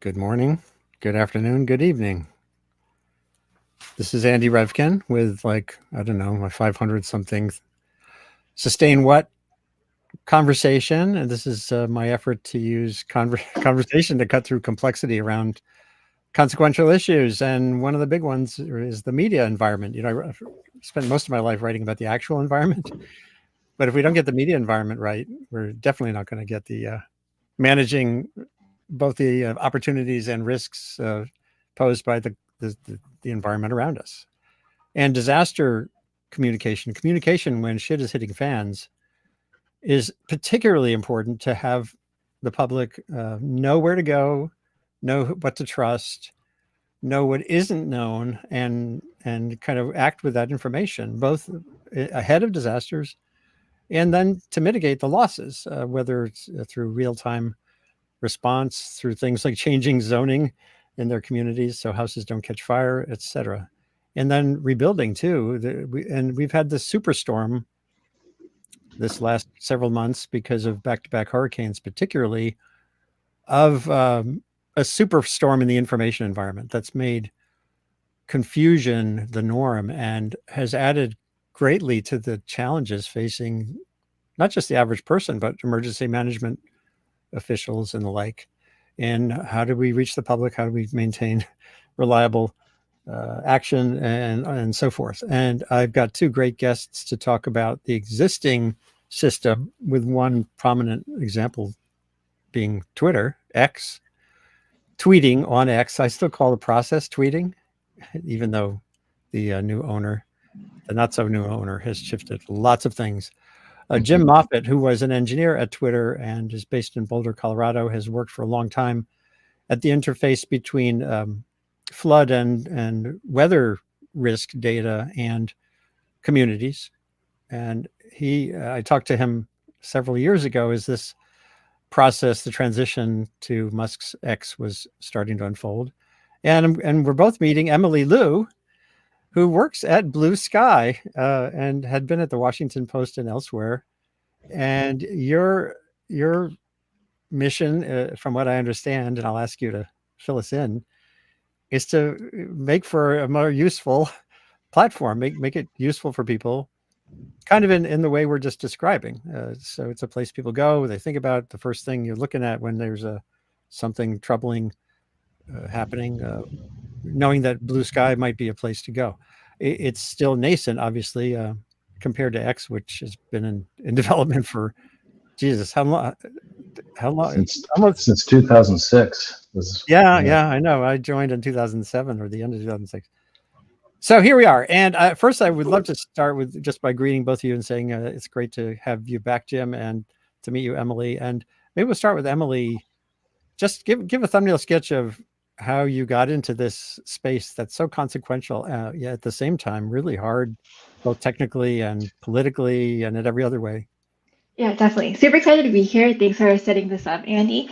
Good morning, good afternoon, good evening. This is Andy Revkin with I don't know, my 500 something sustain what conversation. And this is my effort to use conversation to cut through complexity around consequential issues. And one of the big ones is the media environment. I spent most of my life writing about the actual environment. But if we don't get the media environment right, we're definitely not going to get the managing both the opportunities and risks posed by the environment around us. And disaster communication when shit is hitting fans is particularly important to have the public know where to go, know what to trust, know what isn't known, and kind of act with that information, both ahead of disasters and then to mitigate the losses, whether it's through real-time response, through things like changing zoning in their communities so houses don't catch fire, et cetera. And then rebuilding too. We've had this superstorm this last several months because of back-to-back hurricanes, particularly of a superstorm in the information environment that's made confusion the norm and has added greatly to the challenges facing not just the average person, but emergency management officials and the like. And how do we reach the public? How do we maintain reliable action and so forth? And I've got two great guests to talk about the existing system, with one prominent example being Twitter, X, tweeting on X. I still call the process tweeting, even though the new owner, the not so new owner, has shifted lots of things. Jim Moffett, who was an engineer at Twitter and is based in Boulder, Colorado, has worked for a long time at the interface between flood and weather risk data and communities. And I talked to him several years ago as this process, the transition to Musk's X, was starting to unfold. And we're both meeting Emily Liu, who works at Bluesky and had been at the Washington Post and elsewhere. And your mission, from what I understand, and I'll ask you to fill us in, is to make for a more useful platform, make it useful for people, kind of in the way we're just describing. So it's a place people go, they think about the first thing you're looking at when there's something troubling happening, knowing that Bluesky might be a place to go. It's still nascent, obviously, compared to X, which has been in development for, Jesus, how long? Since 2006. Yeah, I know. I joined in 2007 or the end of 2006. So here we are. And first, I would love to start with just by greeting both of you and saying it's great to have you back, Jim, and to meet you, Emily. And maybe we'll start with Emily. Just give a thumbnail sketch of how you got into this space that's so consequential, yet at the same time really hard, both technically and politically and in every other way. Yeah, definitely. Super excited to be here. Thanks for setting this up, Andy.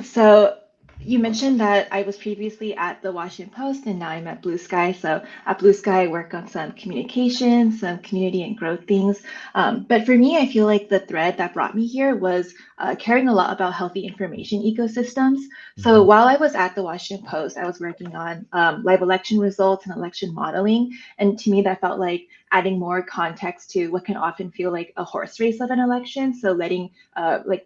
So you mentioned that I was previously at the Washington Post and now I'm at Bluesky. So at Bluesky, I work on some communication, some community and growth things. But for me, I feel like the thread that brought me here was caring a lot about healthy information ecosystems. So while I was at the Washington Post, I was working on live election results and election modeling. And to me, that felt like adding more context to what can often feel like a horse race of an election. So letting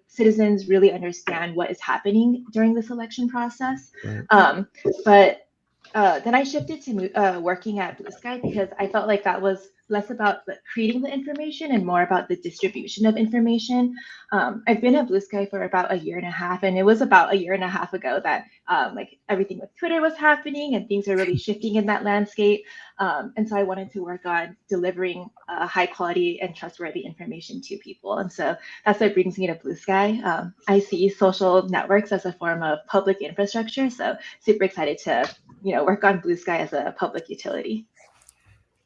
citizens really understand what is happening during this election process. But then I shifted to working at Bluesky because I felt like that was less about creating the information and more about the distribution of information. I've been at Bluesky for about a year and a half, and it was about a year and a half ago that everything with Twitter was happening and things are really shifting in that landscape. And so I wanted to work on delivering high quality and trustworthy information to people. And so that's what brings me to Bluesky. I see social networks as a form of public infrastructure. So super excited to work on Bluesky as a public utility.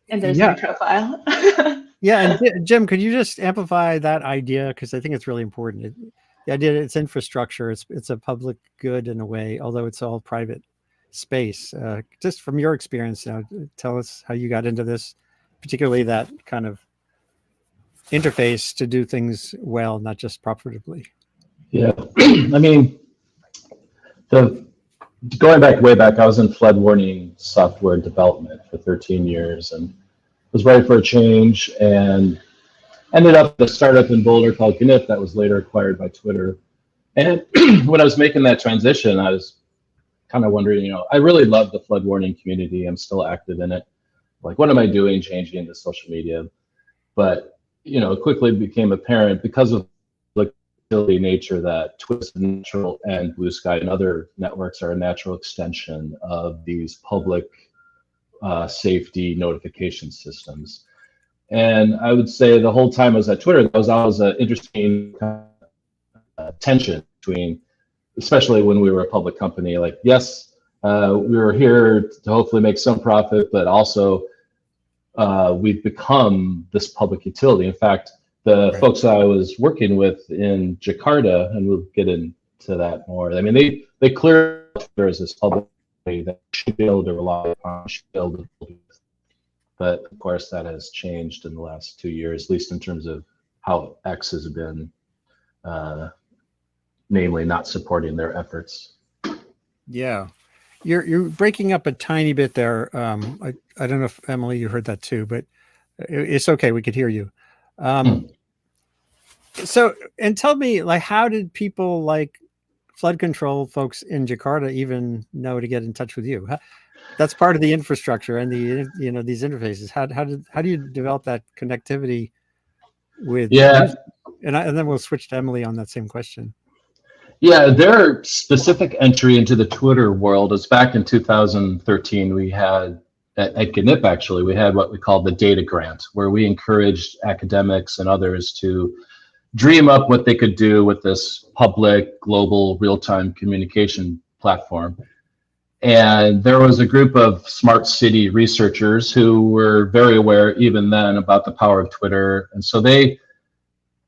And there's my profile. Yeah, and Jim, could you just amplify that idea? Because I think it's really important. The idea that it's infrastructure, it's a public good in a way, although it's all private space. Just from your experience, tell us how you got into this, particularly that kind of interface to do things well, not just profitably. Yeah, I mean, the going back way back, I was in flood warning software development for 13 years and was ready for a change and ended up at a startup in Boulder called Gnip that was later acquired by Twitter. And when I was making that transition, I was kind of wondering, I really love the flood warning community. I'm still active in it. Like, what am I doing changing into social media? But, it quickly became apparent because of the nature that Twitter is natural and Bluesky and other networks are a natural extension of these public safety notification systems. And I would say the whole time I was at Twitter, that was always an interesting tension between, especially when we were a public company, like, yes, we were here to hopefully make some profit, but also we've become this public utility. In fact, the folks I was working with in Jakarta, and we'll get into that more, I mean, they clearly Twitter as this public that should be able to rely upon, should be able to. But of course, that has changed in the last 2 years, at least in terms of how X has been, namely not supporting their efforts. Yeah, you're breaking up a tiny bit there. I don't know if Emily, you heard that too, but it's okay. We could hear you. So, and tell me, like, how did people like flood control folks in Jakarta even know to get in touch with you? That's part of the infrastructure and these interfaces. How do you develop that connectivity with? Yeah, and then we'll switch to Emily on that same question. Yeah, their specific entry into the Twitter world is back in 2013. We had at GNIP, actually, we had what we called the data grant, where we encouraged academics and others to dream up what they could do with this public, global, real-time communication platform. And there was a group of smart city researchers who were very aware even then about the power of Twitter. And so they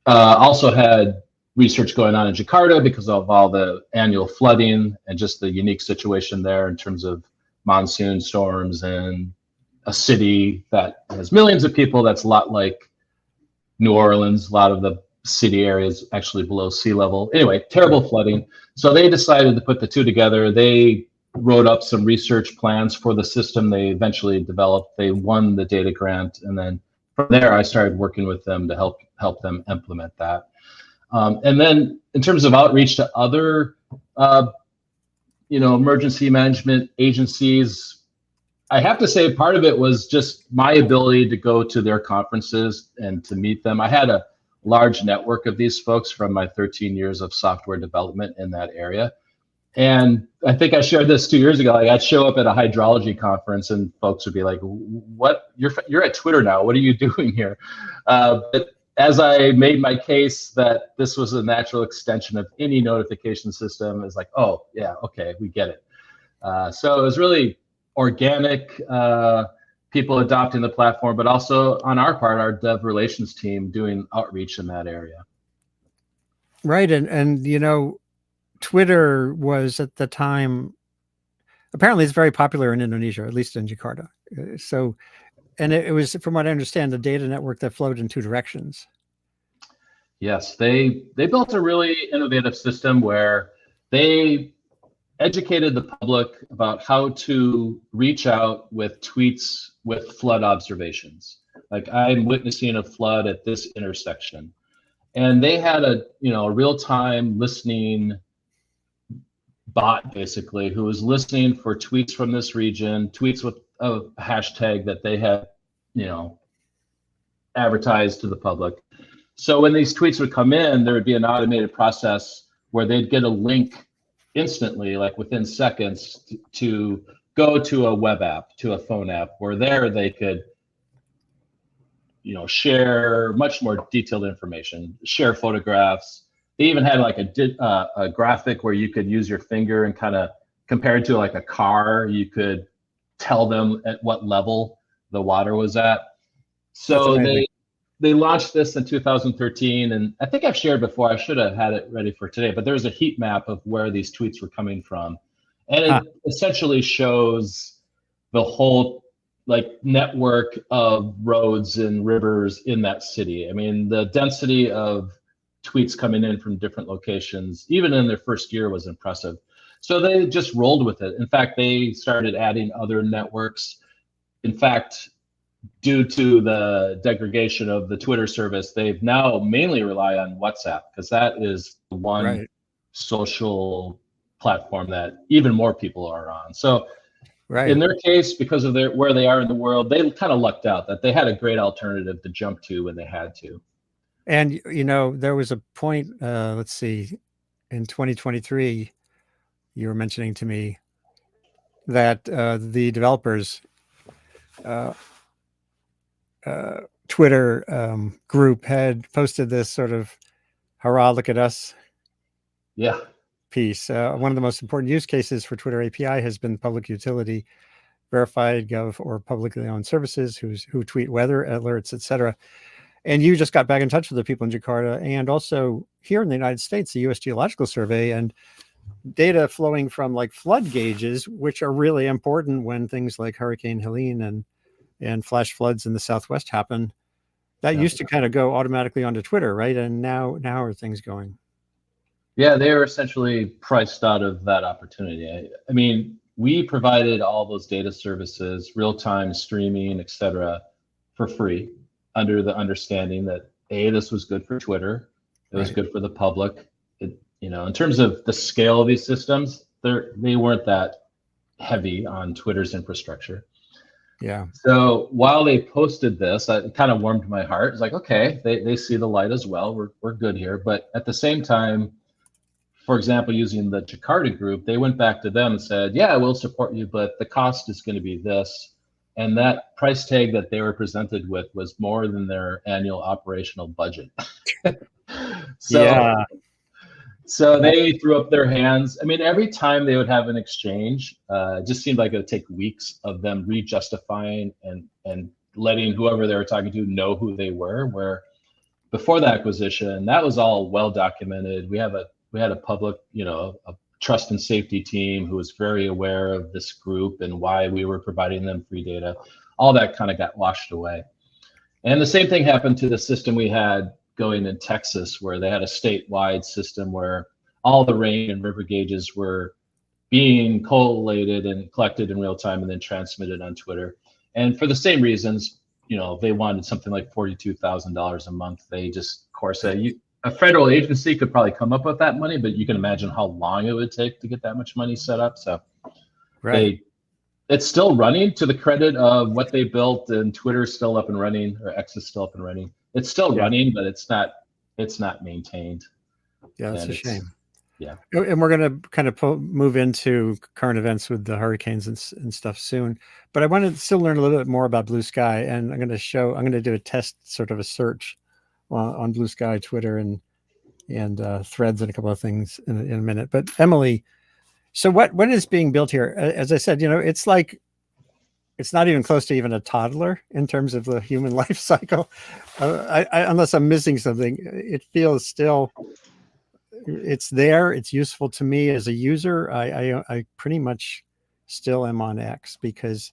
also had research going on in Jakarta because of all the annual flooding and just the unique situation there in terms of monsoon storms and a city that has millions of people that's a lot like New Orleans. A lot of the city areas actually below sea level. Anyway, terrible flooding. So they decided to put the two together. They wrote up some research plans for the system they eventually developed. They won the data grant, and then from there I started working with them to help them implement that. And then in terms of outreach to other, emergency management agencies, I have to say part of it was just my ability to go to their conferences and to meet them. I had a large network of these folks from my 13 years of software development in that area. And I think I shared this 2 years ago. Like, I'd show up at a hydrology conference and folks would be like, "What? You're at Twitter now. What are you doing here?" But as I made my case that this was a natural extension of any notification system, it's like, oh yeah, okay, we get it. So it was really organic, people adopting the platform, but also on our part, our dev relations team doing outreach in that area. Right, and Twitter was at the time, apparently it's very popular in Indonesia, at least in Jakarta. So, and it was, from what I understand, a data network that flowed in two directions. Yes, they built a really innovative system where they educated the public about how to reach out with tweets with flood observations. Like, I'm witnessing a flood at this intersection. And they had a real-time listening bot, basically, who was listening for tweets from this region, tweets with a hashtag that they had, advertised to the public. So when these tweets would come in, there would be an automated process where they'd get a link instantly, like within seconds, to go to a web app, to a phone app, where there they could, share much more detailed information, share photographs. They even had like a graphic where you could use your finger and kind of compare it to like a car. You could tell them at what level the water was at. So they launched this in 2013, and I think I've shared before, I should have had it ready for today, but there's a heat map of where these tweets were coming from. And it essentially shows the whole network of roads and rivers in that city. I mean, the density of tweets coming in from different locations, even in their first year, was impressive. So they just rolled with it. In fact, they started adding other networks. In fact, due to the degradation of the Twitter service, they've now mainly rely on WhatsApp because that is the one Right. social platform that even more people are on. So Right. in their case, because of where they are in the world, they kind of lucked out that they had a great alternative to jump to when they had to. And there was a point, let's see, in 2023, you were mentioning to me that the developers uh, Twitter group had posted this sort of "hurrah, look at us" Yeah. piece. One of the most important use cases for Twitter API has been public utility verified gov or publicly owned services who tweet weather alerts, etc. And you just got back in touch with the people in Jakarta and also here in the United States, the U.S. Geological Survey and data flowing from like flood gauges, which are really important when things like Hurricane Helene and flash floods in the Southwest happen. That used to kind of go automatically onto Twitter, right? And now are things going? Yeah, they were essentially priced out of that opportunity. I mean, we provided all those data services, real-time streaming, et cetera, for free under the understanding that this was good for Twitter, it was good for the public. In terms of the scale of these systems, they weren't that heavy on Twitter's infrastructure. Yeah. So while they posted this, it kind of warmed my heart. It's like, okay, they see the light as well. We're good here. But at the same time, for example, using the Jakarta group, they went back to them and said, yeah, we'll support you, but the cost is going to be this. And that price tag that they were presented with was more than their annual operational budget. So they threw up their hands. I mean, every time they would have an exchange, it just seemed like it would take weeks of them re-justifying and letting whoever they were talking to know who they were. Where before the acquisition, that was all well documented. We had a public, a trust and safety team who was very aware of this group and why we were providing them free data. All that kind of got washed away. And the same thing happened to the system we had going in Texas, where they had a statewide system where all the rain and river gauges were being collated and collected in real time and then transmitted on Twitter. And for the same reasons, they wanted something like $42,000 a month. They just, of course, a federal agency could probably come up with that money, but you can imagine how long it would take to get that much money set up. So it's still running to the credit of what they built, and Twitter's still up and running, or X is still up and running. It's still running, but it's not maintained. Yeah, that's a shame. Yeah. And we're going to kind of move into current events with the hurricanes and stuff soon. But I want to still learn a little bit more about Bluesky, and I'm going to do a test, sort of a search on Bluesky, Twitter, and Threads, and a couple of things in a minute. But Emily, so what is being built here? As I said, it's like it's not even close to even a toddler in terms of the human life cycle. Unless I'm missing something, it feels still. It's there. It's useful to me as a user. I pretty much still am on X because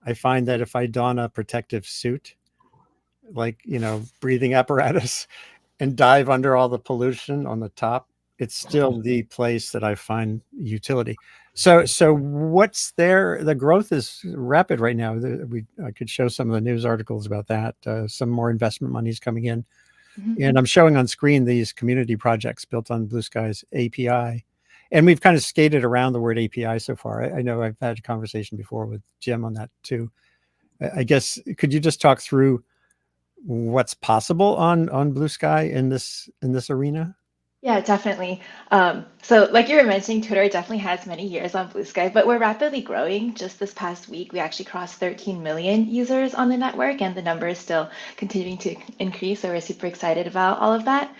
I find that if I don a protective suit, like, breathing apparatus, and dive under all the pollution on the top, it's still the place that I find utility. So what's there? The growth is rapid right now. I could show some of the news articles about that. Some more investment money is coming in. Mm-hmm. And I'm showing on screen these community projects built on Bluesky's API. And we've kind of skated around the word API so far. I know I've had a conversation before with Jim on that too. I guess, could you just talk through what's possible on Bluesky in this arena? Yeah, definitely. So like you were mentioning, Twitter definitely has many years on Bluesky, but we're rapidly growing. Just this past week, we actually crossed 13 million users on the network, and the number is still continuing to increase. So we're super excited about all of that.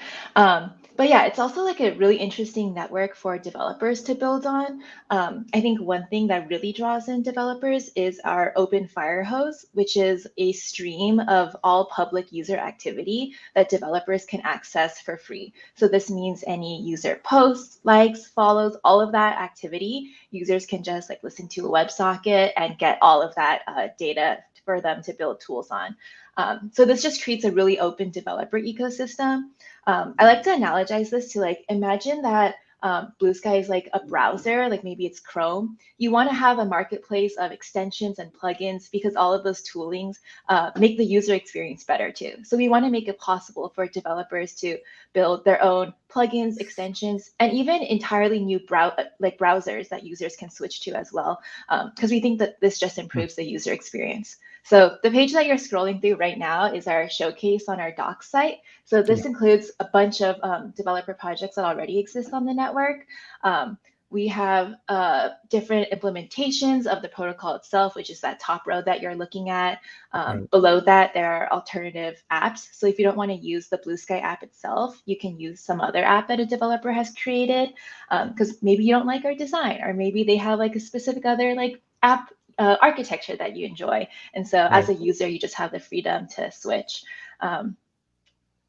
But yeah, it's also like a really interesting network for developers to build on. I think one thing that really draws in developers is our open fire hose, which is a stream of all public user activity that developers can access for free. So this means any user posts, likes, follows, all of that activity, users can just like listen to a WebSocket and get all of that data for them to build tools on. So this just creates a really open developer ecosystem. I like to analogize this to, like, imagine that Bluesky is like a browser, like maybe it's Chrome, you want to have a marketplace of extensions and plugins because all of those toolings make the user experience better too. So we want to make it possible for developers to build their own plugins, extensions, and even entirely new browsers that users can switch to as well, because we think that this just improves the user experience. So the page that you're scrolling through right now is our showcase on our docs site. So this includes a bunch of developer projects that already exist on the network. We have different implementations of the protocol itself, which is that top row that you're looking at. Below that, there are alternative apps. So if you don't want to use the Bluesky app itself, you can use some other app that a developer has created, because maybe you don't like our design, or maybe they have like a specific other like app architecture that you enjoy. And so as a user, you just have the freedom to switch.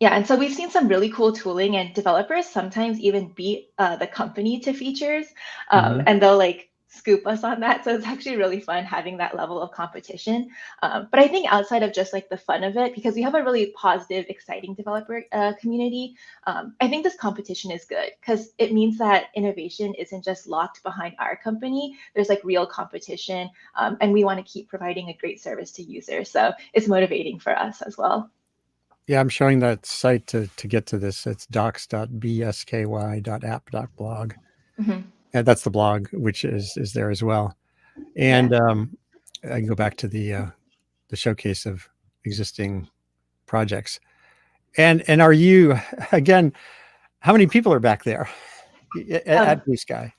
Yeah, and so we've seen some really cool tooling, and developers sometimes even beat the company to features, and they'll like scoop us on that. So it's actually really fun having that level of competition. But I think outside of just like the fun of it, because we have a really positive, exciting developer community, I think this competition is good because it means that innovation isn't just locked behind our company. There's like real competition, and we want to keep providing a great service to users. So it's motivating for us as well. Yeah, I'm showing that site to get to this. It's docs.bsky.app.blog. And that's the blog, which is there as well. And I can go back to the showcase of existing projects. And are you, again, how many people are back there at Bluesky?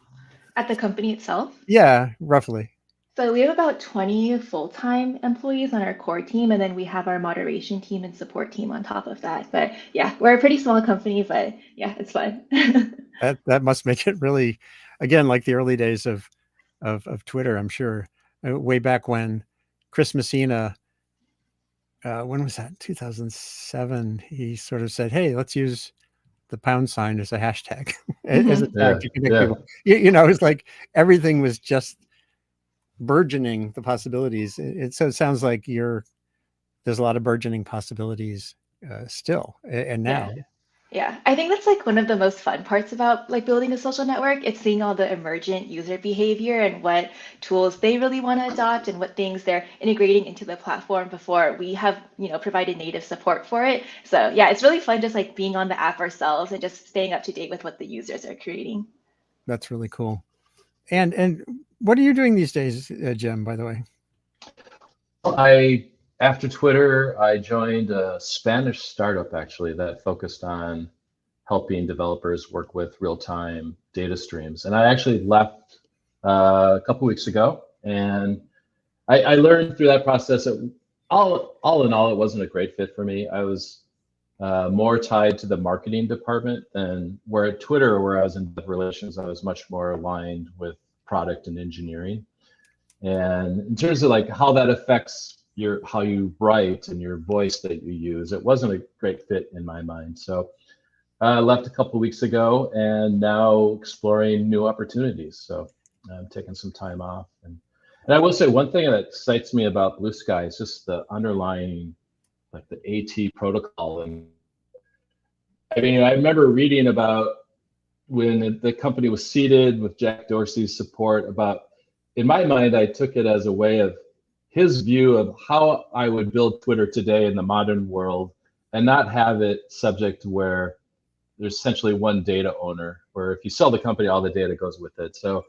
At the company itself? Yeah, roughly. So we have about 20 full-time employees on our core team, and then we have our moderation team and support team on top of that. But yeah, we're a pretty small company, but yeah, it's fun. That must make it really, again, like the early days of Twitter, I'm sure. Way back when Chris Messina, when was that? 2007. He sort of said, "Hey, let's use the pound sign as a hashtag, as a tag to connect people." You know, it's like everything was just burgeoning the possibilities. So it sounds like there's a lot of burgeoning possibilities still and now. Yeah, I think that's like one of the most fun parts about like building a social network. It's seeing all the emergent user behavior and what tools they really want to adopt and what things they're integrating into the platform before we have, provided native support for it. So yeah, it's really fun just like being on the app ourselves and just staying up to date with what the users are creating. That's really cool. And what are you doing these days, Jim, by the way? After Twitter, I joined a Spanish startup actually that focused on helping developers work with real-time data streams. And I actually left a couple weeks ago, and I learned through that process that all in all, it wasn't a great fit for me. I was more tied to the marketing department than where at Twitter, where I was in public relations, I was much more aligned with product and engineering. And in terms of like how that affects how you write and your voice that you use, it wasn't a great fit in my mind. So I left a couple of weeks ago and now exploring new opportunities. So I'm taking some time off. And I will say one thing that excites me about Bluesky is just the underlying, like the AT protocol. And I mean, I remember reading about when the company was seeded with Jack Dorsey's support about, in my mind, I took it as a way of his view of how I would build Twitter today in the modern world and not have it subject to where there's essentially one data owner, where if you sell the company, all the data goes with it. So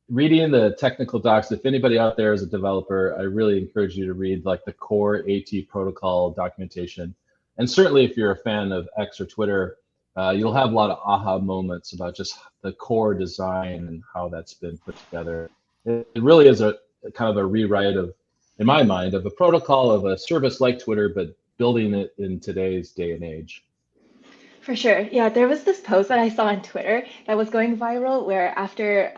reading the technical docs, if anybody out there is a developer, I really encourage you to read like the core AT protocol documentation. And certainly if you're a fan of X or Twitter, you'll have a lot of aha moments about just the core design and how that's been put together. It really is a kind of a rewrite of, in my mind, of a protocol of a service like Twitter, but building it in today's day and age. For sure. Yeah, there was this post that I saw on Twitter that was going viral where after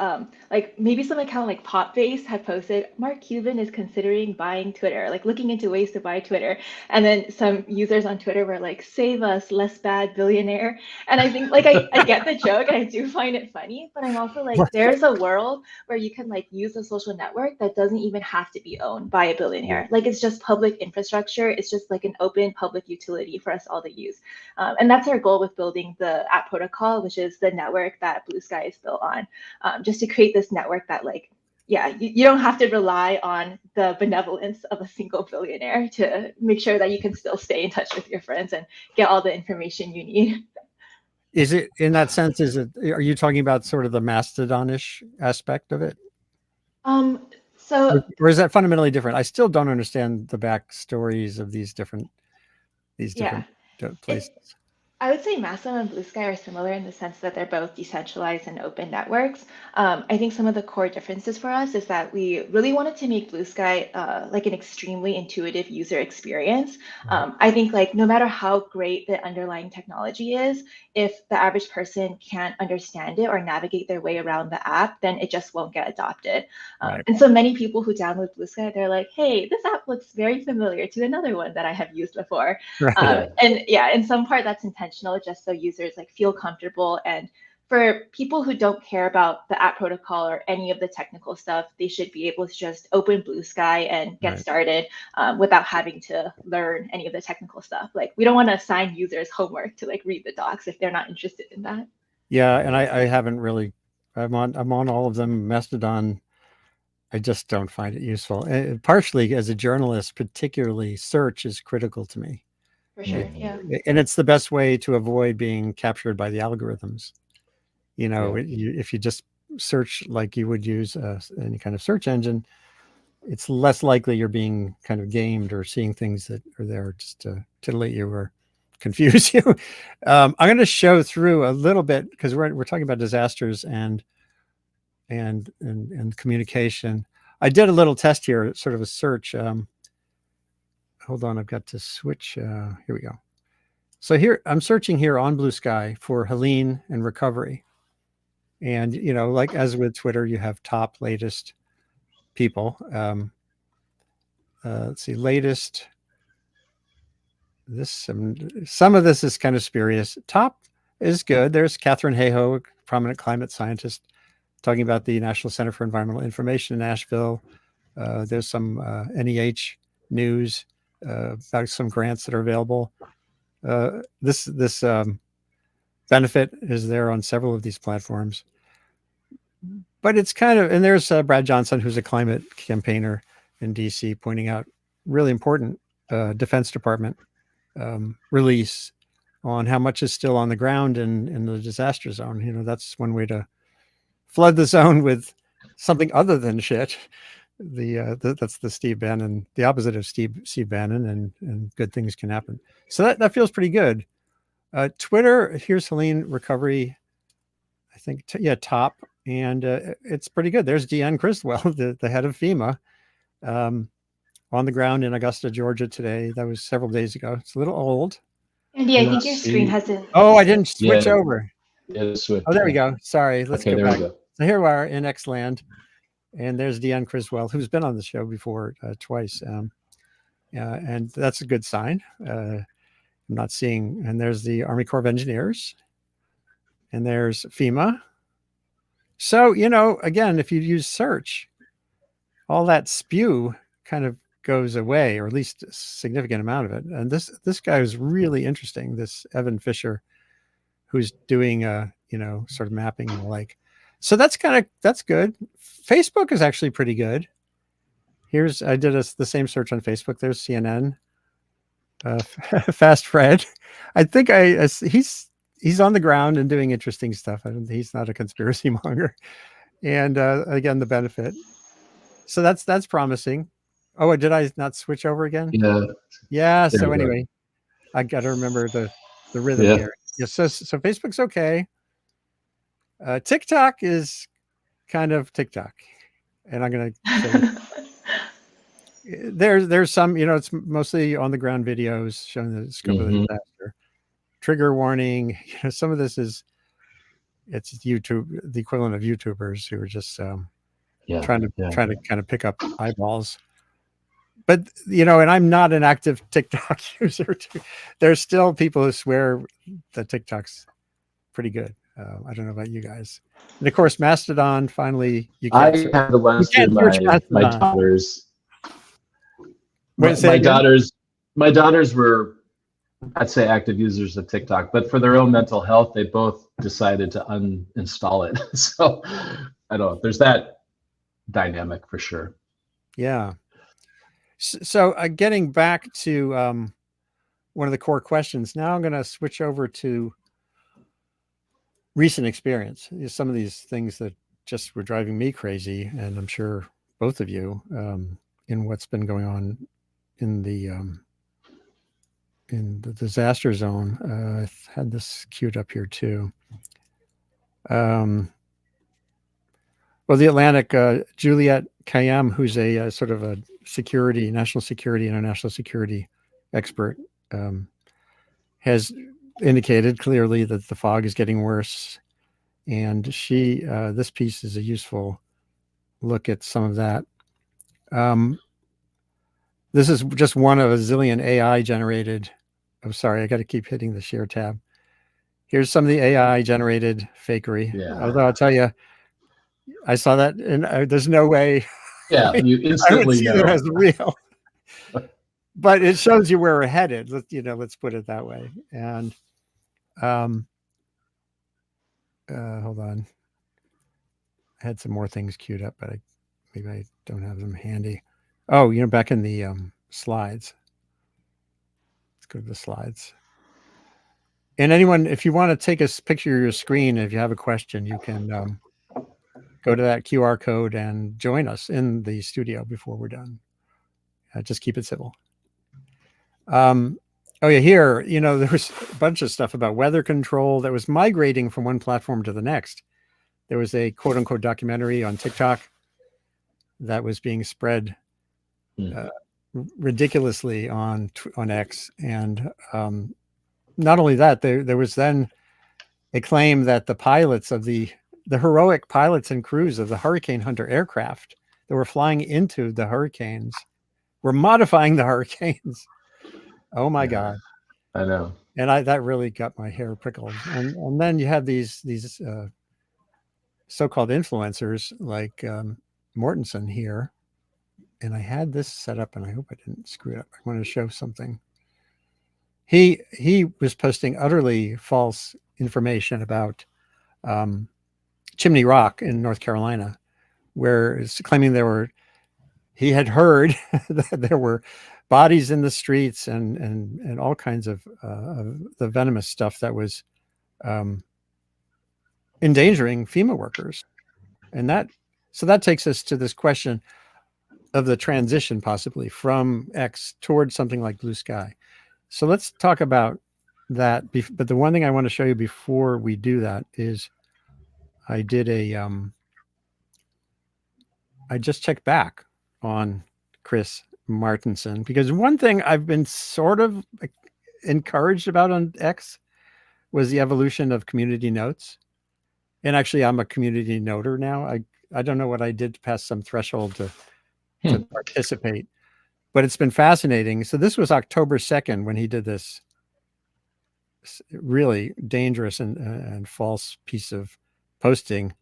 like maybe some account like Popface had posted, Mark Cuban is considering buying Twitter, like looking into ways to buy Twitter. And then some users on Twitter were like, save us, less bad billionaire. And I think like I get the joke and I do find it funny, but I'm also like, there's a world where you can like use a social network that doesn't even have to be owned by a billionaire. Like it's just public infrastructure. It's just like an open public utility for us all to use. And that's our goal with building the app protocol, which is the network that Bluesky is built on, just to create this network that you don't have to rely on the benevolence of a single billionaire to make sure that you can still stay in touch with your friends and get all the information you need. Is it, in that sense, are you talking about sort of the Mastodonish aspect of it? So Or is that fundamentally different? I still don't understand the backstories of these different places. I would say Mastodon and Bluesky are similar in the sense that they're both decentralized and open networks. I think some of the core differences for us is that we really wanted to make Bluesky like an extremely intuitive user experience. Right. I think like no matter how great the underlying technology is, if the average person can't understand it or navigate their way around the app, then it just won't get adopted. Right. And so many people who download Bluesky, they're like, hey, this app looks very familiar to another one that I have used before. Right. And yeah, in some part that's intentional, just so users like feel comfortable. And for people who don't care about the app protocol or any of the technical stuff, they should be able to just open Bluesky and get started without having to learn any of the technical stuff. Like we don't want to assign users homework to like read the docs if they're not interested in that. Yeah, and I haven't really. I'm on all of them. Mastodon, I just don't find it useful. Partially as a journalist, particularly search is critical to me. For sure, yeah. And it's the best way to avoid being captured by the algorithms. If you just search like you would use any kind of search engine, it's less likely you're being kind of gamed or seeing things that are there just to titillate you or confuse you. I'm going to show through a little bit because we're talking about disasters and communication. I did a little test here, sort of a search. Hold on, I've got to switch. Here we go. So here I'm searching here on Bluesky for Helene and recovery. And, like as with Twitter, you have top latest people. Let's see, latest. Some of this is kind of spurious. Top is good. There's Catherine Hayhoe, a prominent climate scientist, talking about the National Center for Environmental Information in Nashville. There's some NEH news about some grants that are available. This benefit is there on several of these platforms. But it's kind of, and there's Brad Johnson, who's a climate campaigner in DC, pointing out really important Defense Department release on how much is still on the ground in the disaster zone. That's one way to flood the zone with something other than shit. That's the Steve Bannon, the opposite of Steve Bannon, and good things can happen. So that feels pretty good. Twitter, here's Helene recovery. I think, top, and it's pretty good. There's Deanne Criswell, the head of FEMA, on the ground in Augusta, Georgia today. That was several days ago. It's a little old. Andy, I think your screen hasn't. Oh, I didn't switch over. Yeah, switch. Oh, there we go. Sorry. Let's go back. We go. So here we are in Xland, and there's Deanne Criswell, who's been on the show before twice. And that's a good sign. I'm not seeing, and there's the Army Corps of Engineers, and there's FEMA. So, again, if you use search, all that spew kind of goes away, or at least a significant amount of it. And this guy is really interesting, this Evan Fisher, who's doing sort of mapping and the like. So that's good. Facebook is actually pretty good. I did the same search on Facebook. There's CNN, Fast Fred. I think he's on the ground and doing interesting stuff. He's not a conspiracy monger. And again, the benefit. So that's promising. Oh, did I not switch over again? Yeah. So anyway, I got to remember the rhythm here. Yeah. So Facebook's okay. TikTok is kind of TikTok, and I'm going to. There's some, it's mostly on the ground videos showing the scope of the disaster. Trigger warning. Some of this it's YouTube, the equivalent of YouTubers who are just trying to kind of pick up eyeballs. But and I'm not an active TikTok user. There's still people who swear that TikTok's pretty good. I don't know about you guys. And of course, Mastodon. Finally, I have the last of my daughters. My daughters were I'd say active users of TikTok, but for their own mental health, they both decided to uninstall it. So I don't know. There's that dynamic for sure. Yeah. So getting back to one of the core questions, now I'm going to switch over to recent experience. Some of these things that just were driving me crazy, and I'm sure both of you, in what's been going on in the disaster zone. I had this queued up here too. Well, the Atlantic, Juliet Kayam, who's a sort of a national security, international security expert, has indicated clearly that the fog is getting worse. And this piece is a useful look at some of that. This is just one of a zillion AI generated. Oh, sorry, I got to keep hitting the share tab. Here's some of the AI generated fakery. Yeah. Although I'll tell you, I saw that and there's no way. Yeah, you I would instantly see know. that as real. But it shows you where we're headed. Let's put it that way. And hold on. I had some more things queued up, but maybe I don't have them handy. Oh, back in the slides. Let's go to the slides. And anyone, if you want to take a picture of your screen, if you have a question, you can go to that QR code and join us in the studio before we're done. Just keep it civil. Oh yeah, here, there was a bunch of stuff about weather control that was migrating from one platform to the next. There was a quote unquote documentary on TikTok that was being spread ridiculously on X. And not only that, there was then a claim that the pilots of the heroic pilots and crews of the Hurricane Hunter aircraft that were flying into the hurricanes were modifying the hurricanes. Oh my God. I know. And that really got my hair prickled. And then you had these so-called influencers like Mortensen here. And I had this set up and I hope I didn't screw it up. I want to show something. He was posting utterly false information about Chimney Rock in North Carolina, where it's claiming he had heard that there were bodies in the streets and all kinds of the venomous stuff that was endangering FEMA workers. And that takes us to this question of the transition possibly from X towards something like Bluesky. So let's talk about that. But the one thing I want to show you before we do that is I did I just checked back on Chris Martensen, because one thing I've been sort of encouraged about on X was the evolution of community notes. And actually, I'm a community noter now. I don't know what I did to pass some threshold to participate, but it's been fascinating. So this was October 2nd when he did this really dangerous and false piece of posting.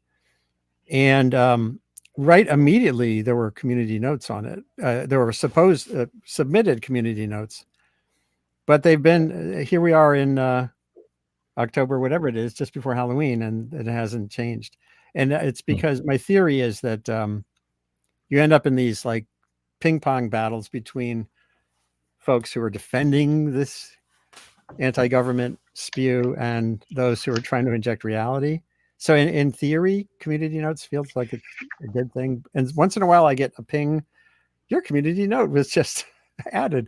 And right immediately, there were community notes on it. There were supposed submitted community notes, but they've been, here we are in October, whatever it is, just before Halloween, and it hasn't changed. And it's because my theory is that you end up in these like ping pong battles between folks who are defending this anti-government spew and those who are trying to inject reality. So in theory, community notes feels like it's a good thing. And once in a while I get a ping, your community note was just added.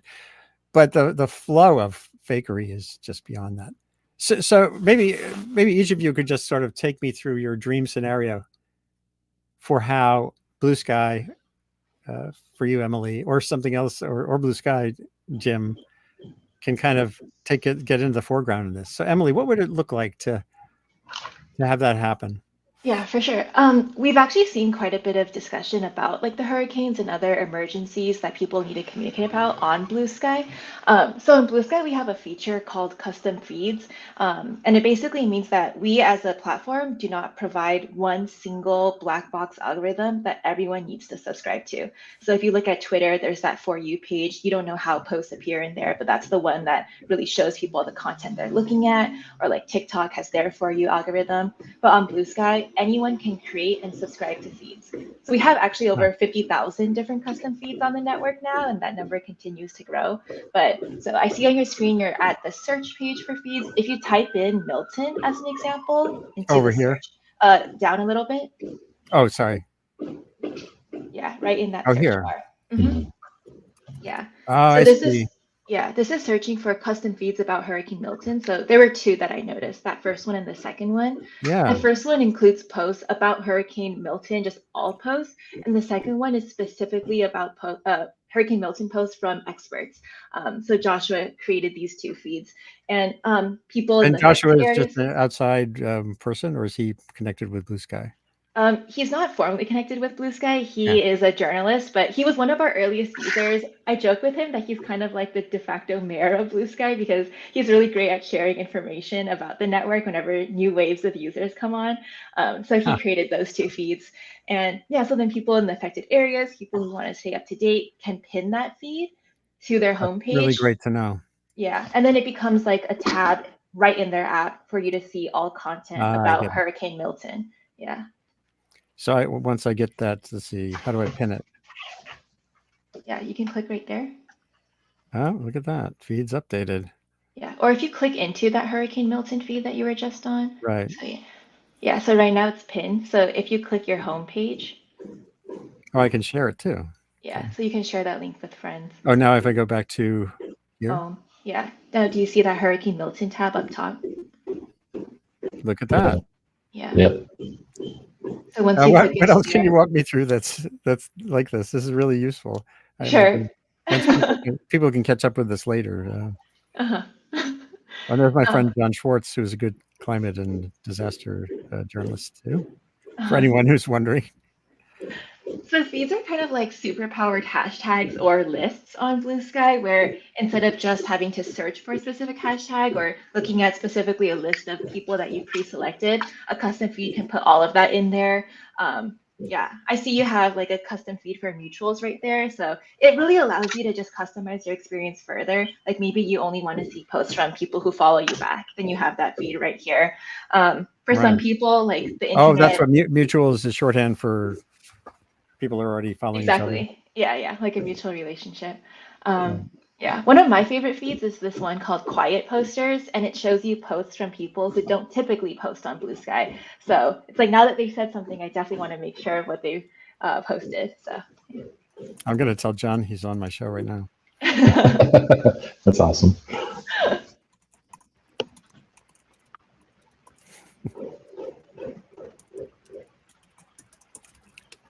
But the flow of fakery is just beyond that. So maybe each of you could just sort of take me through your dream scenario for how Bluesky, for you, Emily, or something else, or Bluesky, Jim, can kind of get into the foreground in this. So Emily, what would it look like to have that happen? Yeah, for sure. We've actually seen quite a bit of discussion about like the hurricanes and other emergencies that people need to communicate about on Blue Sky. So in Blue Sky, we have a feature called custom feeds, and it basically means that we as a platform do not provide one single black box algorithm that everyone needs to subscribe to. So if you look at Twitter, there's that For You page. You don't know how posts appear in there, but that's the one that really shows people the content they're looking at, or like TikTok has their For You algorithm. But on Blue Sky, anyone can create and subscribe to feeds. So we have actually Huh. over 50,000 different custom feeds on the network now, and that number continues to grow. But so I see on your screen you're at the search page for feeds. If you type in Milton as an example into Over the here. search, down a little bit, Oh, sorry. yeah, right in that Oh, search here. bar. Mhm. Yeah. Oh, So I this see. is yeah, this is searching for custom feeds about Hurricane Milton. So there were two that I noticed, that first one and the second one. The Yeah. first one includes posts about Hurricane Milton, just all posts, and the second one is specifically about Hurricane Milton posts from experts. So Joshua created these two feeds, and people in And the Joshua affected is just areas. an outside person, or is he connected with Blue Sky? He's not formally connected with Blue Sky. Yeah. He is a journalist, but he was one of our earliest users. I joke with him that he's kind of like the de facto mayor of Blue Sky because he's really great at sharing information about the network whenever new waves of users come on. So he Huh. created those two feeds. And yeah, so then people in the affected areas, people who want to stay up to date, can pin that feed to their That's really homepage. great to know. Yeah, and then it becomes like a tab right in their app for you to see all content I about get it. Hurricane Milton. Yeah. So once I get that, let's see, how do I pin it? Yeah, you can click right there. Oh, look at that. Feeds updated. Yeah, or if you click into that Hurricane Milton feed that you were just on. Right. So yeah, so right now it's pinned. So if you click your home page, Oh, I can share it too. yeah, Okay. so you can share that link with friends. Oh, now if I go back to here, Yeah. Now, do you see that Hurricane Milton tab up top? look at that. Yeah. Yep. So once you click What into else can you there, walk me through that's like this? This is really useful. I like sure. once people can catch up with this later. Uh-huh. And there's my Uh, friend John Schwartz, who's a good climate and disaster journalist too. For uh-huh. anyone who's wondering. So feeds are kind of like superpowered hashtags or lists on Blue Sky, where instead of just having to search for a specific hashtag or looking at specifically a list of people that you pre-selected, a custom feed can put all of that in there. Yeah, I see you have like a custom feed for mutuals right there. So it really allows you to just customize your experience further. Like maybe you only want to see posts from people who follow you back, then you have that feed right here. For some Right. people, like the Oh, that's internet. what mutual is, a shorthand for people are already following each other. Exactly. Yeah, yeah, like a mutual relationship. Right. Yeah, one of my favorite feeds is this one called Quiet Posters, and it shows you posts from people who don't typically post on Blue Sky. So it's like now that they've said something, I definitely want to make sure of what they've posted. So. I'm going to tell John he's on my show right now. That's awesome.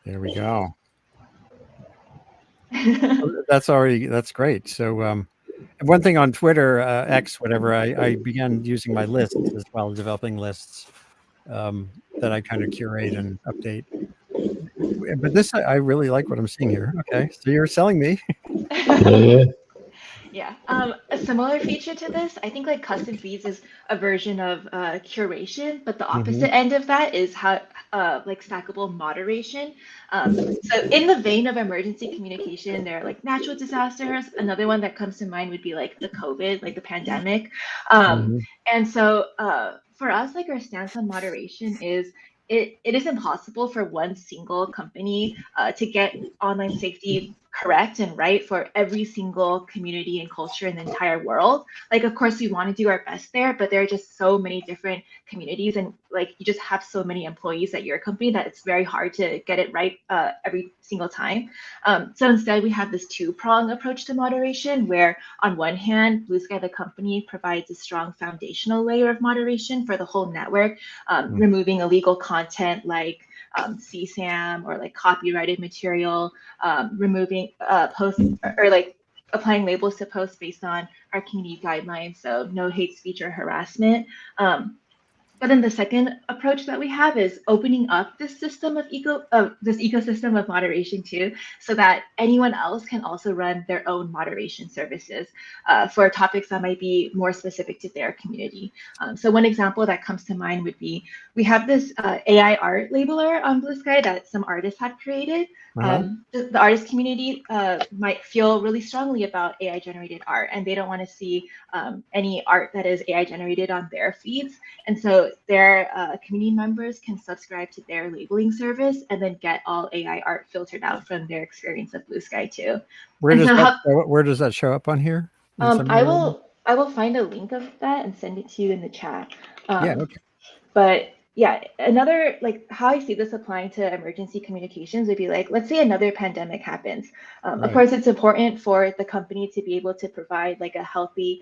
There we go. That's great. So one thing on Twitter, X, whatever, I began using my lists as well, developing lists that I kind of curate and update. But this, I really like what I'm seeing here. Okay, so you're selling me. Yeah. Yeah, a similar feature to this, I think like custom feeds is a version of curation, but the Hmm. opposite end of that is how like stackable moderation. So in the vein of emergency communication, there are like natural disasters. Another one that comes to mind would be like the COVID, like the pandemic. Um, Hmm. and so for us, like our stance on moderation is it is impossible for one single company to get online safety correct and right for every single community and culture in the entire world. Like, of course, we want to do our best there, but there are just so many different communities, and like you just have so many employees at your company that it's very hard to get it right every single time. So instead, we have this two-prong approach to moderation, where on one hand, Blue Sky, the company, provides a strong foundational layer of moderation for the whole network, removing illegal content like CSAM or like copyrighted material, removing posts or like applying labels to posts based on our community guidelines, so no hate speech or harassment. But then the second approach that we have is opening up this system of this ecosystem of moderation too, so that anyone else can also run their own moderation services for topics that might be more specific to their community. So one example that comes to mind would be we have this AI art labeler on Bluesky that some artists have created. The artist community might feel really strongly about AI generated art, and they don't want to see any art that is AI generated on their feeds. And so their community members can subscribe to their labeling service and then get all AI art filtered out from their experience of Bluesky too. Where does that show up on here? I will find a link of that and send it to you in the chat. Yeah. Okay. But yeah, another, like how I see this applying to emergency communications would be like, let's say another pandemic happens. Of course, it's important for the company to be able to provide like a healthy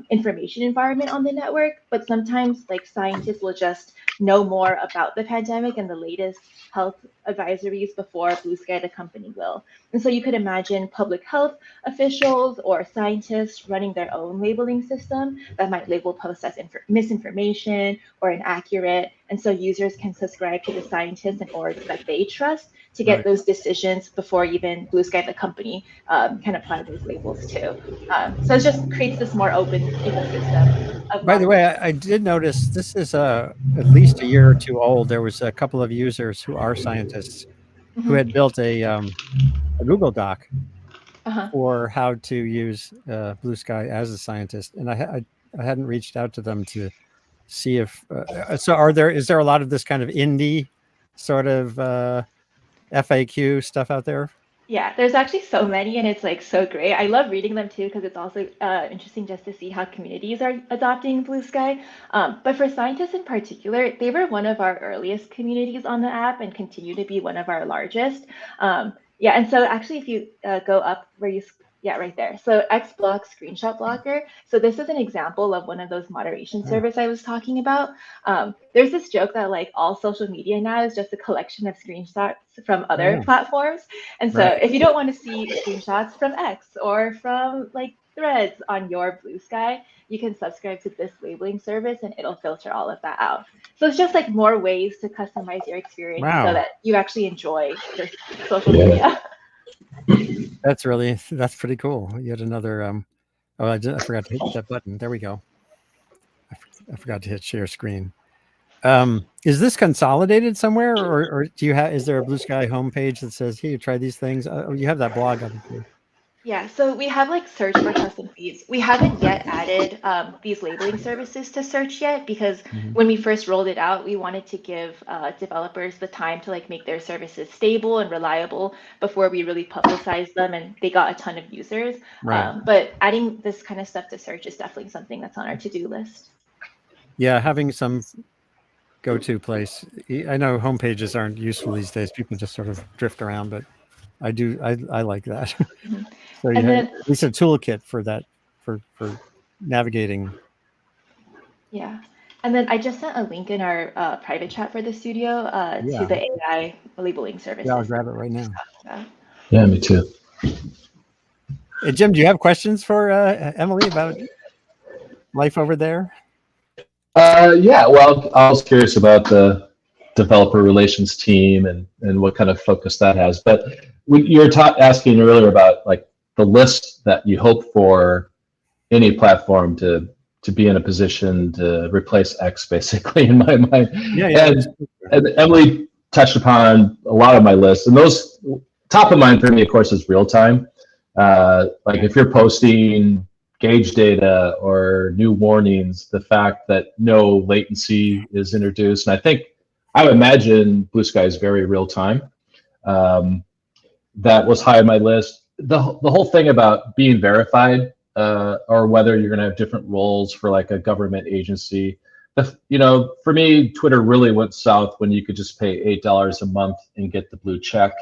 information environment on the network, but sometimes like scientists will just know more about the pandemic and the latest health advisories before Bluesky, the company, will. And so you could imagine public health officials or scientists running their own labeling system that might label posts as misinformation or inaccurate. And so users can subscribe to the scientists and orgs that they trust to get those decisions before even Bluesky, the company, can apply those labels too. So it just creates this more open ecosystem. By the way, I did notice this is at least a year or two old. There was a couple of users who are scientists who had built a Google Doc for how to use Bluesky as a scientist, and I hadn't reached out to them to see if so. Is there a lot of this kind of indie sort of FAQ stuff out there? Yeah, there's actually so many, and it's like so great. I love reading them too because it's also interesting just to see how communities are adopting Bluesky. But for scientists in particular, they were one of our earliest communities on the app and continue to be one of our largest. Yeah, and so actually, if you go up where you right there. So XBlock screenshot blocker. So this is an example of one of those moderation service I was talking about. There's this joke that like all social media now is just a collection of screenshots from other platforms. And so if you don't want to see screenshots from X or from like Threads on your Bluesky, you can subscribe to this labeling service and it'll filter all of that out. So it's just like more ways to customize your experience so that you actually enjoy your social media. That's pretty cool. Yet another I forgot to hit that button. There we go. I forgot to hit share screen. Is this consolidated somewhere, or is there a Bluesky homepage that says, "Hey, try these things"? You have that blog, obviously. Yeah, so we have like search for custom feeds. We haven't yet added these labeling services to search yet because when we first rolled it out, we wanted to give developers the time to like make their services stable and reliable before we really publicize them, and they got a ton of users. But adding this kind of stuff to search is definitely something that's on our to-do list. Yeah, having some go-to place. I know homepages aren't useful these days. People just sort of drift around, but I like that. So you have at least a toolkit for that, for navigating. Yeah. And then I just sent a link in our private chat for the studio to the AI labeling services. Yeah, I'll grab it right now. Yeah, me too. Hey, Jim, do you have questions for Emily about life over there? Yeah, well, I was curious about the developer relations team and what kind of focus that has. But when you were asking earlier about like the list that you hope for any platform to be in a position to replace X, basically, in my mind. And Emily touched upon a lot of my lists, and those top of mind for me, of course, is real time. Like if you're posting gauge data or new warnings, the fact that no latency is introduced, and I would imagine Bluesky is very real time. That was high on my list. The whole thing about being verified, or whether you're going to have different roles for like a government agency. For me, Twitter really went south when you could just pay $8 a month and get the blue check.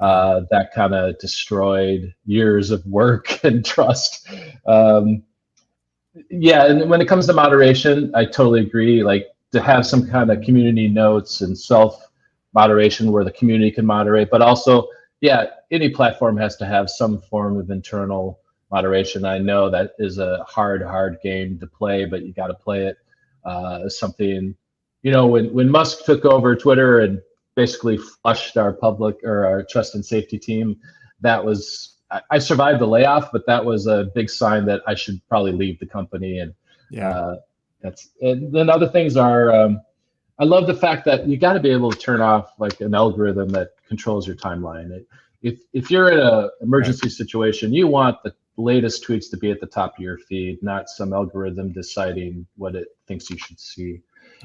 That kind of destroyed years of work and trust. Yeah, and when it comes to moderation, I totally agree. Like to have some kind of community notes and self-moderation where the community can moderate, but also, yeah, any platform has to have some form of internal moderation. I know that is a hard game to play, but you got to play it. Something when Musk took over Twitter and basically flushed our public or our trust and safety team, I survived the layoff, but that was a big sign that I should probably leave the company. And and then other things are, I love the fact that you got to be able to turn off like an algorithm that controls your timeline. If you're in an emergency situation, you want the latest tweets to be at the top of your feed, not some algorithm deciding what it thinks you should see.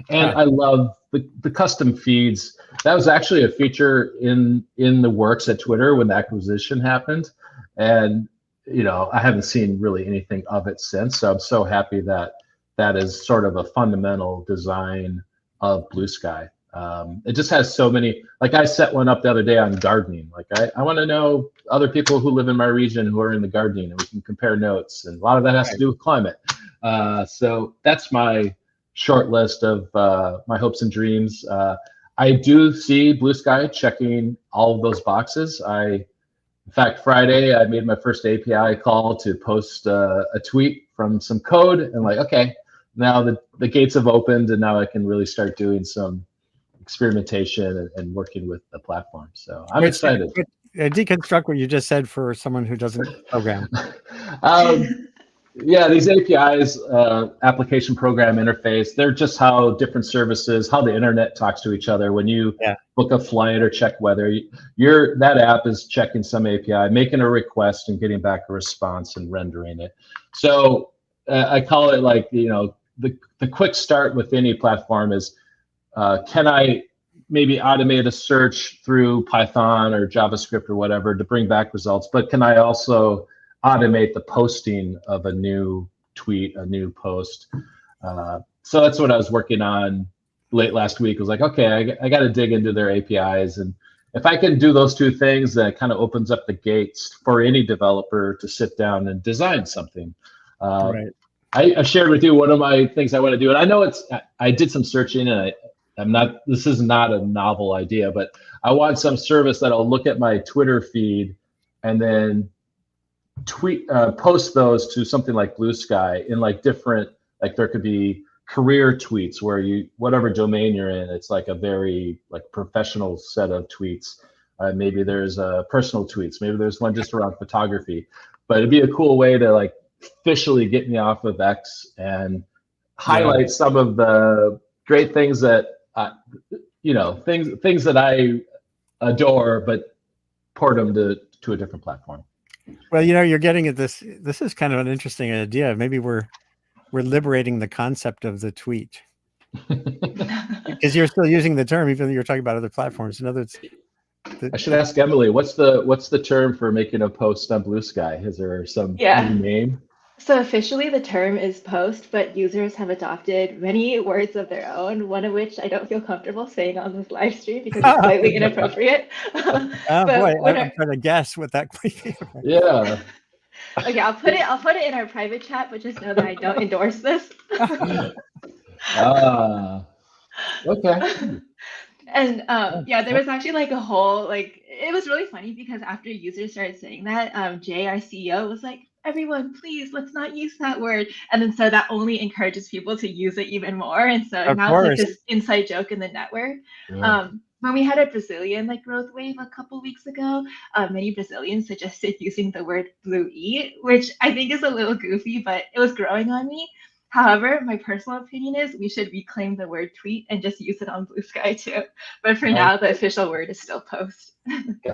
And I love the custom feeds. That was actually a feature in the works at Twitter when the acquisition happened. And, I haven't seen really anything of it since. So I'm so happy that that is sort of a fundamental design of Bluesky. It just has so many, like I set one up the other day on gardening. Like I want to know other people who live in my region who are in the gardening, and we can compare notes. And a lot of that has to do with climate. So that's my short list of my hopes and dreams. I do see Bluesky checking all of those boxes. In fact, Friday, I made my first API call to post a tweet from some code, and like, okay, now the gates have opened, and now I can really start doing some experimentation and working with the platform. So I'm excited. Deconstruct what you just said for someone who doesn't program. Yeah, these APIs, application program interface, they're just how different services, how the internet talks to each other. When you book a flight or check weather, that app is checking some API, making a request and getting back a response and rendering it. So I call it like, the quick start with any platform is, can I maybe automate a search through Python or JavaScript or whatever to bring back results, but can I also automate the posting of a new tweet, a new post? So that's what I was working on late last week. I was like, okay, I got to dig into their APIs. And if I can do those two things, that kind of opens up the gates for any developer to sit down and design something. Right. I shared with you one of my things I want to do. And I know I did some searching, and this is not a novel idea, but I want some service that'll look at my Twitter feed and then post those to something like Bluesky in like different, like there could be career tweets where whatever domain you're in, it's like a very like professional set of tweets. Maybe there's personal tweets, maybe there's one just around photography, but it'd be a cool way to like officially get me off of X and highlight some of the great things that things that I adore, but port them to a different platform. Well, you're getting at this. This is kind of an interesting idea. Maybe we're liberating the concept of the tweet, because you're still using the term, even though you're talking about other platforms. In other words, I should ask Emily, what's the term for making a post on Bluesky? Is there some new name? So officially the term is post, but users have adopted many words of their own, one of which I don't feel comfortable saying on this live stream because it's slightly inappropriate. Boy, I'm trying to guess what that might be. Yeah. Okay, I'll put it in our private chat, but just know that I don't endorse this. Okay. And there was actually like a whole, like, it was really funny because after users started saying that, Jay, our CEO, was like, everyone, please, let's not use that word. And then so that only encourages people to use it even more. And so now it's like this inside joke in the network. Yeah. When we had a Brazilian like growth wave a couple weeks ago, many Brazilians suggested using the word blue E, which I think is a little goofy, but it was growing on me. However, my personal opinion is we should reclaim the word tweet and just use it on Bluesky too. But for now, the official word is still post.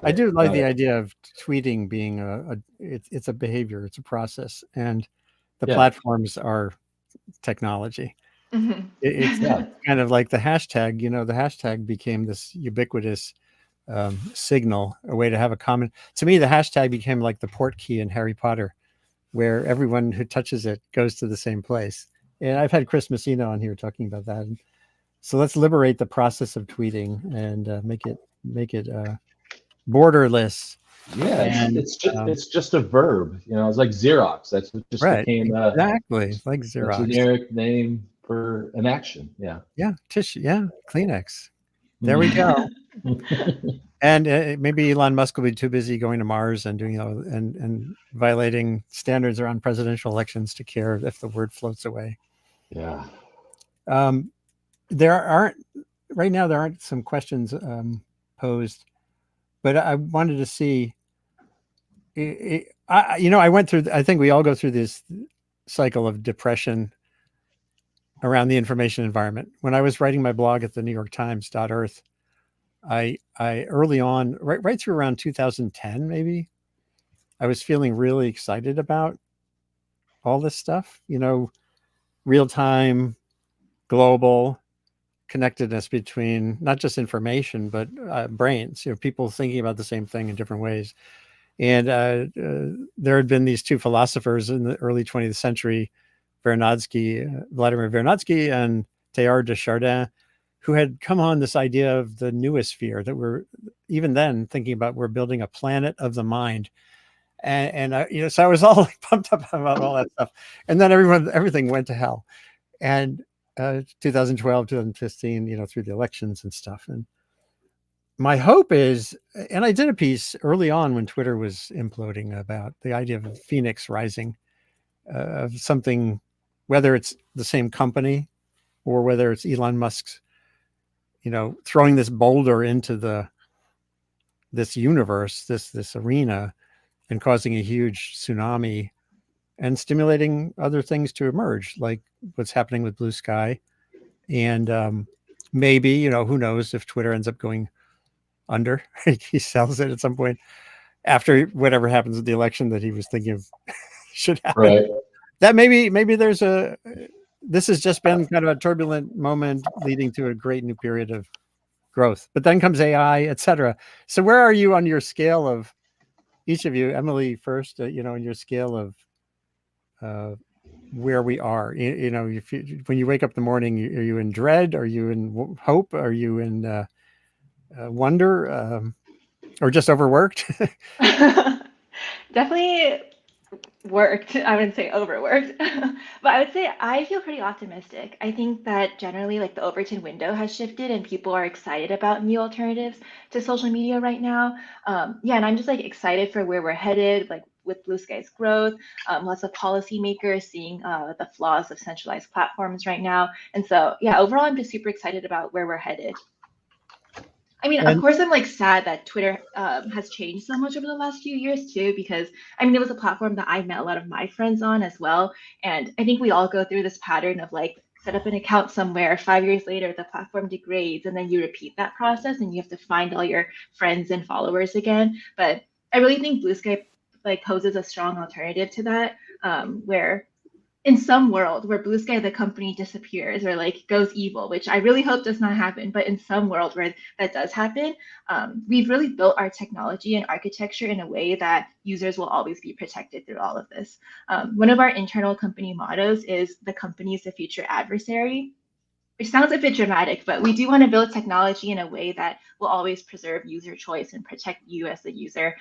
I do like the idea of tweeting being it's a behavior, it's a process, and the platforms are technology. Mm-hmm. It's kind of like the hashtag. The hashtag became this ubiquitous signal, a way to have a common. To me, the hashtag became like the port key in Harry Potter, where everyone who touches it goes to the same place. And I've had Chris Messina on here talking about that. And so let's liberate the process of tweeting and make it borderless. Yeah, it's just a verb. It's like Xerox. That's what just became exactly like Xerox, a generic name for an action. Yeah, tissue. Yeah, Kleenex. There we go. And maybe Elon Musk will be too busy going to Mars and doing and violating standards around presidential elections to care if the word floats away. Yeah. there aren't right now. There aren't some questions posed, but I wanted to see. I went through. I think we all go through this cycle of depression around the information environment. When I was writing my blog at the New York Times .earth, I early on, right through around 2010, maybe, I was feeling really excited about all this stuff. Real time, global connectedness between not just information but brains. People thinking about the same thing in different ways. And there had been these two philosophers in the early 20th century, Vladimir Vernadsky and Teilhard de Chardin, who had come on this idea of the noosphere, that we're even then thinking about we're building a planet of the mind. And so I was all like pumped up about all that stuff. And then everything went to hell. And 2012, 2015, through the elections and stuff. And my hope is, and I did a piece early on when Twitter was imploding about the idea of a phoenix rising, of something, whether it's the same company or whether it's Elon Musk's, throwing this boulder into this universe, this arena, and causing a huge tsunami and stimulating other things to emerge, like what's happening with Bluesky. And maybe, who knows if Twitter ends up going under. He sells it at some point after whatever happens with the election that he was thinking of should happen. Right. That maybe this has just been kind of a turbulent moment leading to a great new period of growth. But then comes AI, et cetera. So where are you on your scale of, each of you, Emily first, in your scale of where we are? When you wake up in the morning, are you in dread? Are you in hope? Are you in wonder? Or just overworked? Definitely worked. I wouldn't say overworked, but I would say I feel pretty optimistic. I think that generally, like, the Overton window has shifted and people are excited about new alternatives to social media right now. Yeah, and I'm just like excited for where we're headed, like with Bluesky's growth, lots of policymakers seeing the flaws of centralized platforms right now. And so, yeah, overall, I'm just super excited about where we're headed. I mean, of course, I'm like sad that Twitter has changed so much over the last few years too, because I mean, it was a platform that I met a lot of my friends on as well. And I think we all go through this pattern of like set up an account somewhere, 5 years later, the platform degrades, and then you repeat that process and you have to find all your friends and followers again. But I really think Bluesky like poses a strong alternative to that, where in some world where Bluesky the company disappears or like goes evil, which I really hope does not happen, but in some world where that does happen, we've really built our technology and architecture in a way that users will always be protected through all of this. One of our internal company mottos is "the company is the future adversary," which sounds a bit dramatic, but we do want to build technology in a way that will always preserve user choice and protect you as the user,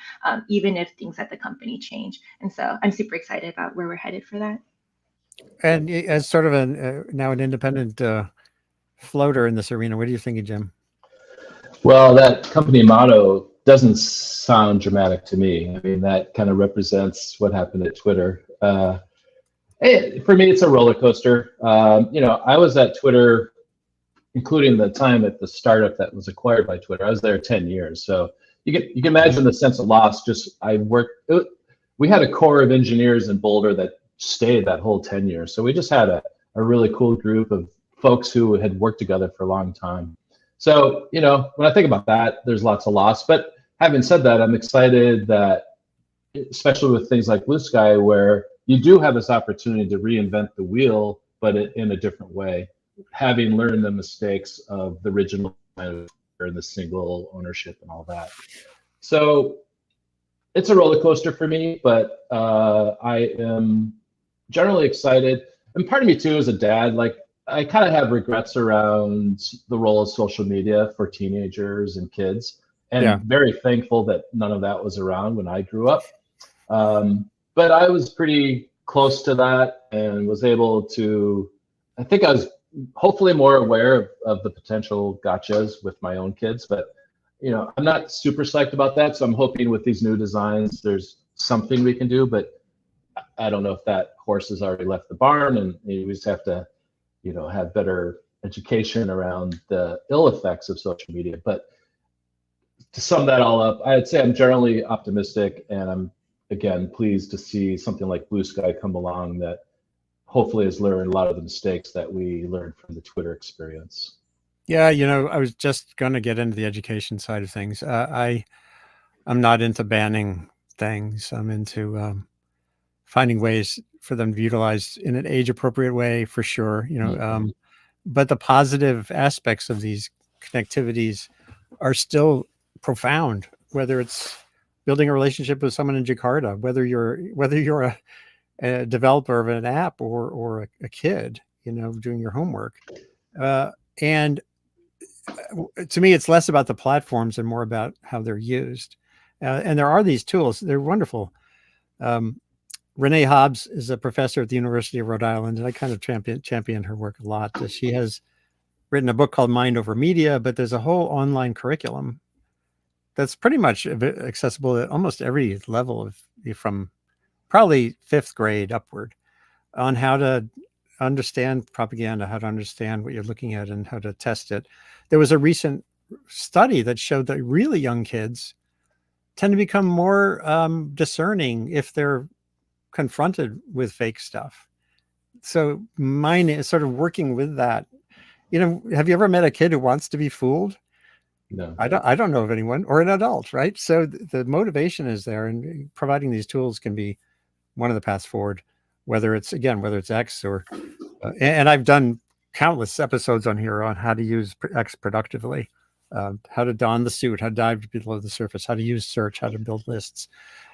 even if things at the company change. And so I'm super excited about where we're headed for that. And as sort of now an independent floater in this arena, what are you thinking, Jim? Well, that company motto doesn't sound dramatic to me. I mean, that kind of represents what happened at Twitter. For me, it's a roller coaster. I was at Twitter, including the time at the startup that was acquired by Twitter. I was there 10 years. So you can imagine the sense of loss. We had a core of engineers in Boulder that stayed that whole 10 years. So we just had a really cool group of folks who had worked together for a long time. So, when I think about that, there's lots of loss. But having said that, I'm excited that, especially with things like Bluesky, where you do have this opportunity to reinvent the wheel, but in a different way, having learned the mistakes of the original and the single ownership and all that. So it's a roller coaster for me, but I am generally excited. And part of me too, as a dad, like, I kind of have regrets around the role of social media for teenagers and kids, and very thankful that none of that was around when I grew up. But I was pretty close to that and was able to, I think I was hopefully more aware of the potential gotchas with my own kids, but I'm not super psyched about that. So I'm hoping with these new designs, there's something we can do, but I don't know if that horse has already left the barn, and we just have to have better education around the ill effects of social media. But to sum that all up, I'd say I'm generally optimistic, and I'm, again, pleased to see something like Bluesky come along that hopefully has learned a lot of the mistakes that we learned from the Twitter experience. Yeah, I was just going to get into the education side of things. I'm not into banning things. I'm into finding ways for them to be utilized in an age-appropriate way, for sure. But the positive aspects of these connectivities are still profound. Whether it's building a relationship with someone in Jakarta, whether you're a developer of an app or a kid, doing your homework, and to me, it's less about the platforms and more about how they're used. And there are these tools; they're wonderful. Renee Hobbs is a professor at the University of Rhode Island, and I kind of champion her work a lot. She has written a book called Mind Over Media, but there's a whole online curriculum that's pretty much accessible at almost every level from probably 5th grade upward, on how to understand propaganda, how to understand what you're looking at, and how to test it. There was a recent study that showed that really young kids tend to become more discerning if they're confronted with fake stuff. So mine is sort of working with that. Have you ever met a kid who wants to be fooled? No. I don't know of anyone, or an adult, right? So the motivation is there, and providing these tools can be one of the paths forward, whether it's X or, and I've done countless episodes on here on how to use X productively, how to don the suit, how to dive below the surface, how to use search, how to build lists,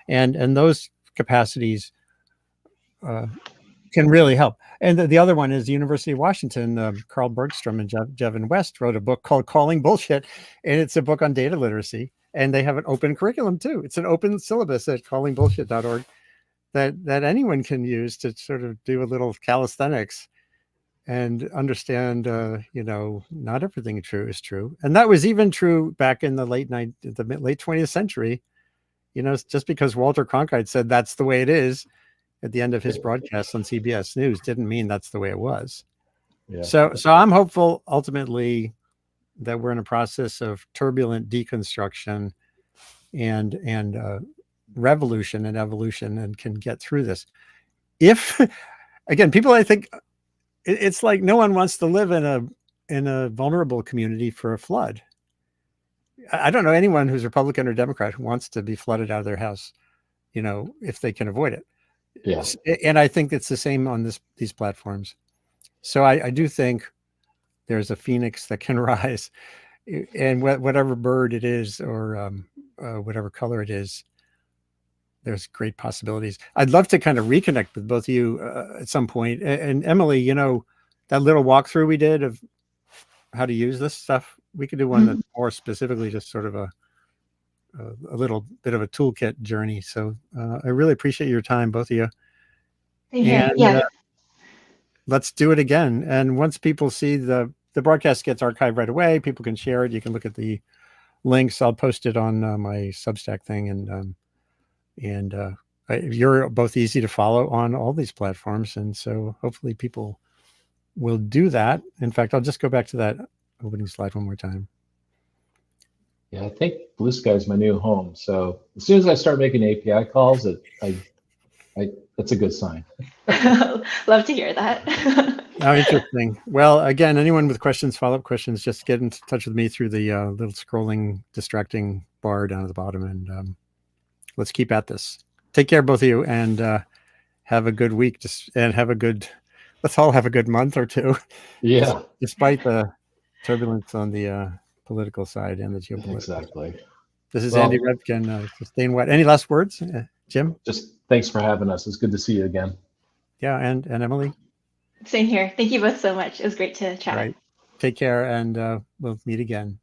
and those capacities can really help. And the other one is the University of Washington. Carl Bergstrom and Jevin West wrote a book called Calling Bullshit, and it's a book on data literacy. And they have an open curriculum too. It's an open syllabus at callingbullshit.org that anyone can use to sort of do a little calisthenics and understand, not everything true is true. And that was even true back in the late 20th century. Just because Walter Cronkite said that's the way it is at the end of his broadcast on CBS News didn't mean that's the way it was. Yeah. So I'm hopeful ultimately that we're in a process of turbulent deconstruction and revolution and evolution, and can get through this. If, again, people, I think it's like no one wants to live in a vulnerable community for a flood. I don't know anyone who's Republican or Democrat who wants to be flooded out of their house, if they can avoid it. Yeah. And I think it's the same on these platforms. So I do think there's a phoenix that can rise, and whatever bird it is, or whatever color it is, there's great possibilities. I'd love to kind of reconnect with both of you at some point. And Emily, that little walkthrough we did of how to use this stuff, we could do one that's more specifically just sort of a little bit of a toolkit journey. So I really appreciate your time, both of you. And, yeah. Let's do it again. And once people see the broadcast gets archived right away, people can share it. You can look at the links. I'll post it on my Substack thing. And you're both easy to follow on all these platforms. And so hopefully people will do that. In fact, I'll just go back to that opening slide one more time. Yeah, I think Bluesky is my new home. So as soon as I start making API calls, that's a good sign. Love to hear that. Oh, interesting. Well, again, anyone with questions, follow-up questions, just get in touch with me through the little scrolling, distracting bar down at the bottom, and let's keep at this. Take care, both of you, and have a good week. Let's all have a good month or two. Yeah. Despite the turbulence on the political side and the geopolitical. Exactly. This is Andy Revkin. Sustain what? Any last words, Jim? Just thanks for having us. It's good to see you again. Yeah, and Emily. Same here. Thank you both so much. It was great to chat. Right. Take care, and we'll meet again.